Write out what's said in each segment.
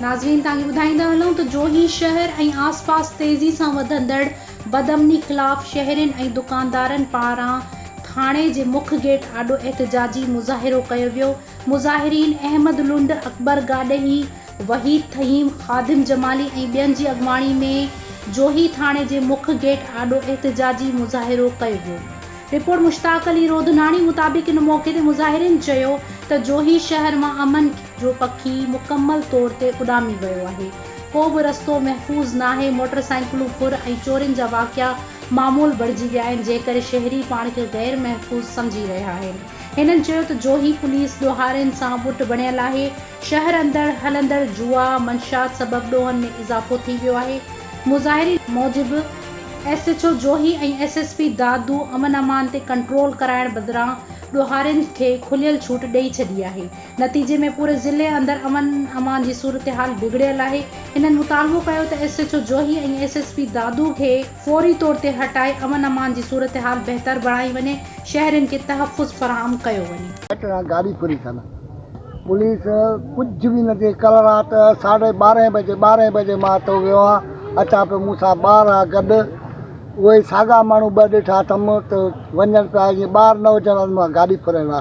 नाज़रीन तव्हांखे ॿुधाईंदा हलूं त जोही शहर ऐं आसपास तेज़ी सां वधंदड़ बदअमनी ख़िलाफ़ शहरियुनि ऐं दुकानदारनि पारां थाणे जे मुख्य गेट आॾो एहतिजाजी मुज़ाहिरो कयो वियो। मुज़ाहिरीन अहमद लुंड, अकबर गाॾही, वहीद थहीम, ख़ादिम जमाली ऐं ॿियनि जी अॻवाणी में जोही थाणे जे मुख्य गेट आॾो एहतिजाजी मुज़ाहिरो कयो वियो। रिपोर्ट मुश्ताक अली रोधनानी मुताबिक़ इन मौक़े ते मुज़ाहिरीन चयो त जोही शहर मां अमन जो पखी मुकम्मल तौर ते उॾामी वियो आहे। को बि रस्तो महफ़ूज़ नाहे। मोटरसाइकिलूं फुर ऐं चोरियुनि जा वाक़िया मामूल बणिजी विया आहिनि, जंहिं करे शहरी पाण खे गैर महफ़ूज़ सम्झी रहिया आहिनि। हिननि चयो त जोही पुलिस ॾोहारियुनि सां पुट बणियल आहे। शहर अंदरि हलंदड़ जुआ मंशात सबबि ॾोहनि में इज़ाफ़ो थी वियो आहे। मुज़ाहिरीन मूजिबि SHO जोही ऐं SSP दादू अमन अमान ते कंट्रोल कराइण बदिरां ॾोहारियुनि खे खुलियल छूट ॾेई छॾी आहे। नतीजे में पूरे ज़िले अंदरि अमन अमान जी सूरतहाल बिगड़ियल आहे। हिननि मुतालबो कयो त SHO जोही ऐं SSP दादू खे फौरी तौर ते हटाए अमन अमान जी सूरतहाल बहितर बणाई वञे, शहरियुनि खे तहफ़ुज़ फराहम कयो वञे। गाड़ी पूरी थाना पुलिस कुछ भी न थी। कल रात 12:30 बजे मां तो वियो आहियां। अचां पियो मूंसां ॿार आहे गॾु। उहे साॻा माण्हू ॿ ॾिठा अथमि त वञनि पिया, जीअं ॿार न हुजनि मां गाॾी फुराइण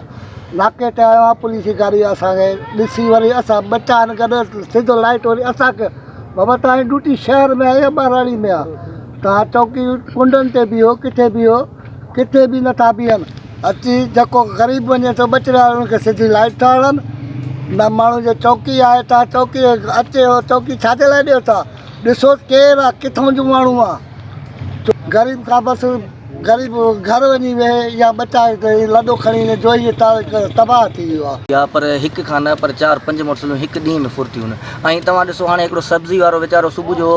नाके ते आयो आहियां। पुलिस जी गाॾी असांखे ॾिसी वरी असां बचा आहिनि गॾु, सिधो लाइट वरी असांखे, बाबा तव्हांजी ड्यूटी शहर में आहे या ॿाराड़ी में आहे? तव्हां चौकी कुंडनि ते बीहो, किथे बीहो, किथे बि नथा बीहनि। अची जेको ग़रीब वञे थो ॿचिड़ा उनखे सिधी लाइट था हणनि। न माण्हू जो चौकी आहे, तव्हां चौकी अचे हो चौकी छाजे लाइ ॾियो था? ॾिसो केरु आहे, किथां जो माण्हू आहे। ग़रीब खां बसि ग़रीब घर वञी वेहे या बचाए त लॾो खणी जोई तबाह थी वियो आहे। या पर हिकु खां न पर 4-5 मोटरसाइकिलूं हिकु ॾींहं में फुर थियूं आहिनि। ऐं तव्हां ॾिसो हाणे हिकिड़ो सब्ज़ी वारो वीचारो सुबुह जो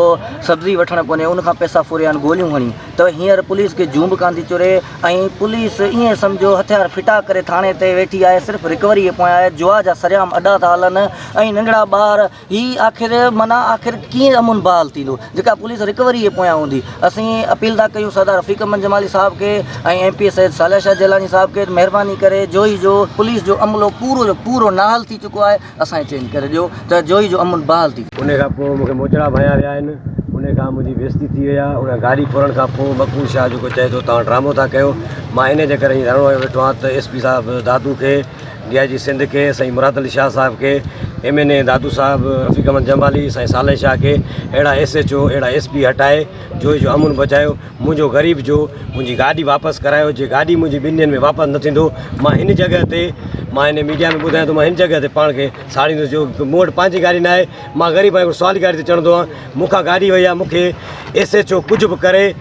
सब्ज़ी वठणु कोन्हे, उनखां पैसा फुरिया आहिनि गोलियूं हणी, त हींअर पुलिस खे जूम कान थी चुरे। ऐं पुलिस ईअं सम्झो हथियार फिटा करे थाणे ते वेठी आहे, सिर्फ़ु रिकवरी जे पोयां आहे। जुआ जा सरियाम अॾा था हलनि ऐं नंढड़ा ॿार। ही आख़िर आख़िर कीअं अमुन बहाल थींदो जेका पुलिस रिकवरी जे पोयां हूंदी? असीं अपील था कयूं सरदार रफ़ीक अहमद जमाली साहब खे ऐं MP सैयद सालिया शाह जलानी साहब खे, महिरबानी करे जोही जो पुलिस जो अमलो पूरो जो पूरो नाहल थी चुको आहे। असांखे चेंज करे ॾियो त जोही जो अमन बहाल थी। उन खां पोइ मूंखे मोचड़ा भया विया आहिनि। उन खां मुंहिंजी बेइज़ती थी वई आहे। उन गाॾी फोड़ण खां पोइ मक़बूल शाह जेको चए थो तव्हां ड्रामो था कयो, मां इन जे करे हीअं रणो वेठो आहियां त SP साहिबु दादू खे, DIG सिंध खे, साईं मुराद अली शाह साहिब खे, MNA दादू साहिबु, रफ़ीक अहमद जमाली, साईं साले शाह खे, अहिड़ा SHO अहिड़ा SP हटाए जोही जो अमुन बचायो। मुंहिंजो ग़रीब जो मुंहिंजी गाॾी वापसि करायो। जे गाॾी मुंहिंजी 2 ॾींहंनि में वापसि न थींदो, मां हिन जॻह ते, मां हिन मीडिया में ॿुधायां थो, मां हिन जॻह ते पाण खे साड़ींदुसि। जो मूं वटि पंहिंजी गाॾी न आहे, मां ग़रीब आहियां, सवारी गाॾी ते चढ़ंदो आहियां। मूंखां गाॾी वई आहे, मूंखे SHO कुझु बि करे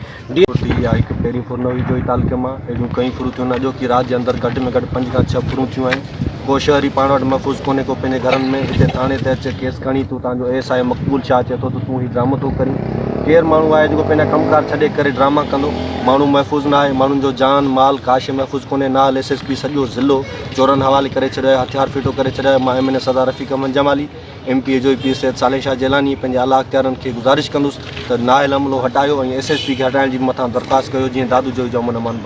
हिकु पहिरीं फुर न हुई जोही तालुके मां। अहिड़ियूं कई फुरूं थियूं आहिनि। अॼोकी राति जे अंदरि घटि में घटि 5 खां 6 फुरूं थियूं आहिनि। को शहरी पाण वटि महफ़ूज़ कोन्हे को पंहिंजे घरनि में। हिते थाणे ते अचे केस खणी तूं तव्हांजो ASI मक़बूल शाह चए थो त तूं ही ड्रामो थो करीं। केरु माण्हू आहे जेको पंहिंजा कमकार छॾे करे ड्रामा कंदो? माण्हू महफ़ूज़ न आहे, माण्हुनि जो जान माल काश महफ़ूज़ कोन्हे। नाल SSP सॼो ज़िलो चोरनि हवाले करे छॾियो आहे, हथियार फिटो करे छॾियो आहे। मां MNA सरदार रफ़ीक अहमद जमाली, MP जो सैयद साले शाह जलानी पंहिंजे आला अख़्तियारनि खे गुज़ारिश कंदुसि त नाहिल अमलो हटायो ऐं SSP खे हटाइण जी मथां दरख़्वास्त कयो, जीअं दादू जोही जो अमन